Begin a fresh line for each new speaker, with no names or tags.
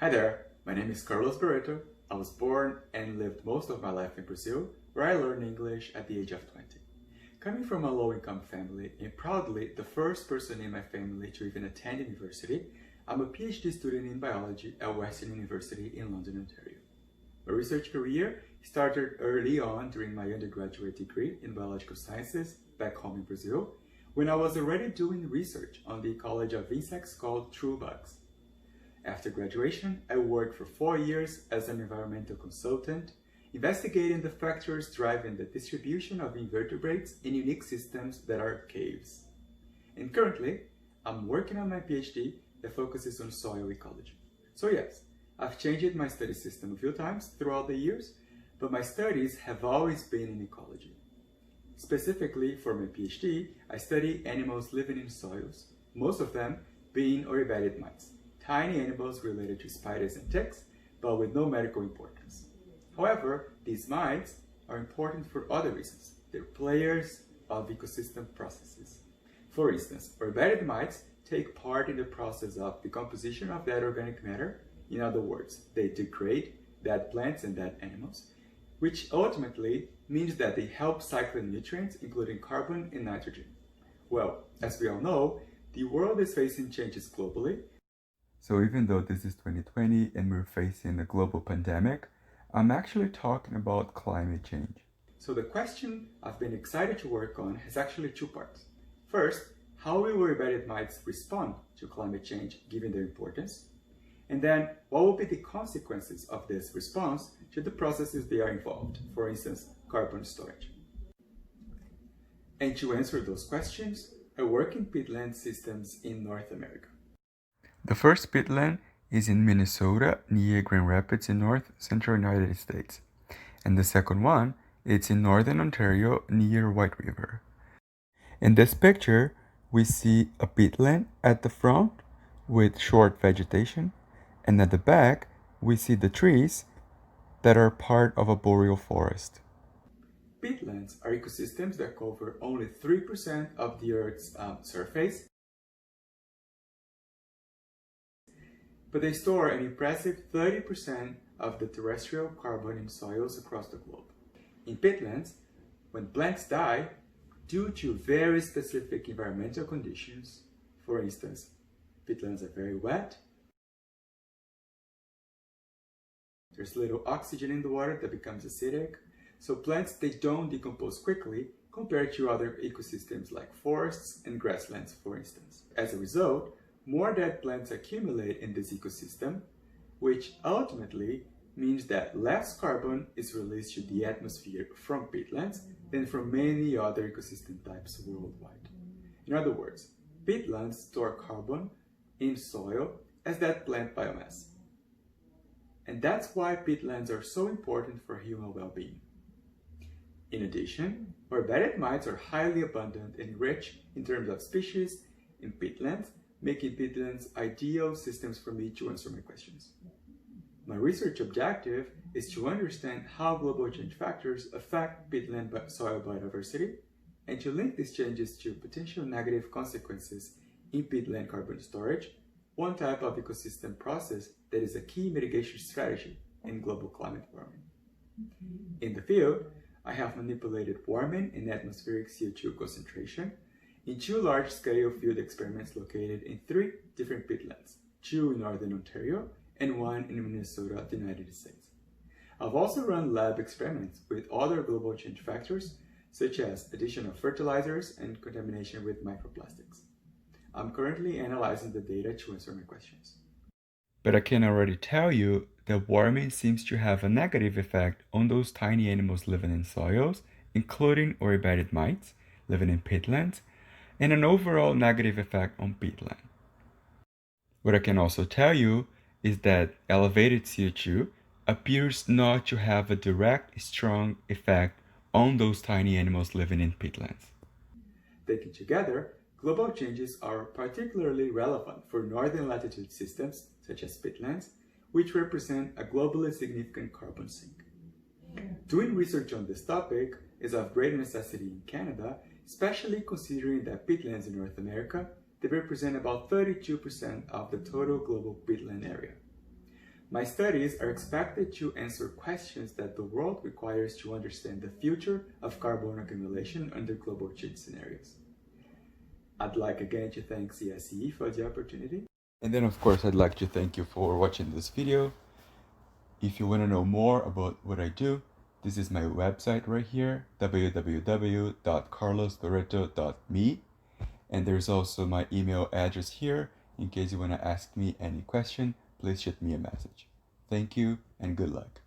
Hi there, my name is Carlos Barreto. I was born and lived most of my life in Brazil, where I learned English at the age of 20. Coming from a low-income family and proudly the first person in my family to even attend university, I'm a PhD student in biology at Western University in London, Ontario. My research career started early on during my undergraduate degree in biological sciences back home in Brazil, when I was already doing research on the ecology of insects called true bugs. After graduation, I worked for 4 years as an environmental consultant, investigating the factors driving the distribution of invertebrates in unique systems that are caves. And currently, I'm working on my PhD that focuses on soil ecology. So yes, I've changed my study system a few times throughout the years, but my studies have always been in ecology. Specifically for my PhD, I study animals living in soils, most of them being oribatid mites, tiny animals related to spiders and ticks, but with no medical importance. However, these mites are important for other reasons. They're players of ecosystem processes. For instance, oribatid mites take part in the process of decomposition of dead organic matter. In other words, they degrade dead plants and dead animals, which ultimately means that they help cycle nutrients, including carbon and nitrogen. Well, as we all know, the world is facing changes globally. So even though this is 2020 and we're facing a global pandemic, I'm actually talking about climate change. So the question I've been excited to work on has actually two parts. First, how will oribatid mites respond to climate change given their importance? And then, what will be the consequences of this response to the processes they are involved, for instance, carbon storage? And to answer those questions, I work in peatland systems in North America. The first peatland is in Minnesota, near Grand Rapids in north central United States. And the second one is in northern Ontario, near White River. In this picture, we see a peatland at the front with short vegetation, and at the back, we see the trees that are part of a boreal forest. Peatlands are ecosystems that cover only 3% of the Earth's surface, but they store an impressive 30% of the terrestrial carbon in soils across the globe. In peatlands, when plants die, due to very specific environmental conditions, for instance, peatlands are very wet, there's little oxygen in the water that becomes acidic, so plants, they don't decompose quickly compared to other ecosystems like forests and grasslands, for instance. As a result, more dead plants accumulate in this ecosystem, which ultimately means that less carbon is released to the atmosphere from peatlands than from many other ecosystem types worldwide. In other words, peatlands store carbon in soil as that plant biomass. And that's why peatlands are so important for human well-being. In addition, oribatid mites are highly abundant and rich in terms of species in peatlands, making peatlands ideal systems for me to answer my questions. My research objective is to understand how global change factors affect peatland soil biodiversity and to link these changes to potential negative consequences in peatland carbon storage, one type of ecosystem process that is a key mitigation strategy in global climate warming. In the field, I have manipulated warming and atmospheric CO2 concentration in 2 large-scale field experiments located in 3 different peatlands, 2 in northern Ontario and 1 in Minnesota, the United States. I've also run lab experiments with other global change factors, such as addition of fertilizers and contamination with microplastics. I'm currently analyzing the data to answer my questions. But I can already tell you that warming seems to have a negative effect on those tiny animals living in soils, including oribatid mites living in peatlands, and an overall negative effect on peatland. What I can also tell you is that elevated CO2 appears not to have a direct, strong effect on those tiny animals living in peatlands. Taken together, global changes are particularly relevant for northern latitude systems, such as peatlands, which represent a globally significant carbon sink. Doing research on this topic is of great necessity in Canada, especially considering that peatlands in North America, they represent about 32% of the total global peatland area. My studies are expected to answer questions that the world requires to understand the future of carbon accumulation under global change scenarios. I'd like again to thank CSEE for the opportunity. And then of course I'd like to thank you for watching this video. If you want to know more about what I do, this is my website right here, www.carlosbarreto.me. And there's also my email address here. In case you want to ask me any question, please shoot me a message. Thank you and good luck.